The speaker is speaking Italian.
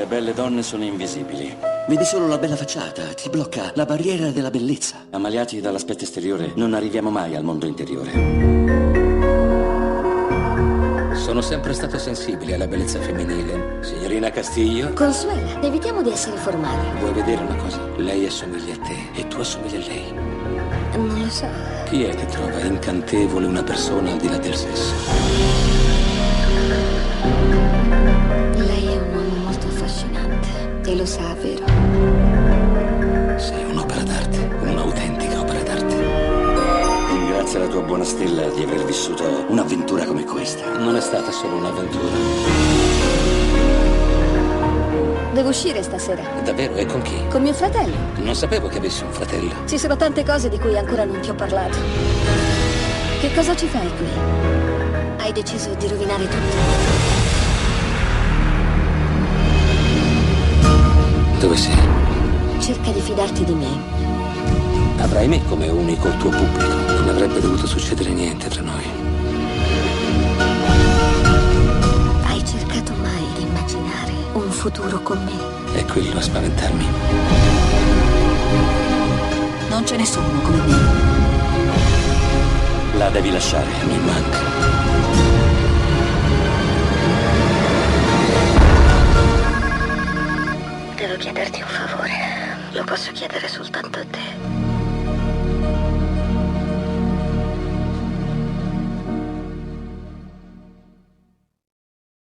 Le belle donne sono invisibili. Vedi solo la bella facciata, ti blocca la barriera della bellezza. Ammaliati dall'aspetto esteriore, non arriviamo mai al mondo interiore. Sono sempre stato sensibile alla bellezza femminile. Signorina Castillo, Consuela, evitiamo di essere formali. vuoi vedere una cosa? Lei assomiglia a te e tu assomigli a lei. Non lo so. Chi è che trova incantevole una persona al di là del sesso? Lei è un uomo molto affascinante. E lo sa, vero? Sei un'opera d'arte, un'autentica opera d'arte. Ringrazia la tua buona stella di aver vissuto un'avventura come questa. Non è stata solo un'avventura. Devo uscire stasera. Davvero? E con chi? Con mio fratello. Non sapevo che avessi un fratello. Ci sono tante cose di cui ancora non ti ho parlato. Che cosa ci fai qui? Hai deciso di rovinare tutto. Dove sei? Cerca di fidarti di me. Avrai me come unico tuo pubblico. Non avrebbe dovuto succedere niente tra noi. Hai cercato mai di immaginare un futuro con me? È quello a spaventarmi. Non ce ne sono come me. La devi lasciare. Mi manca. Devo chiederti un favore. Lo posso chiedere soltanto a te.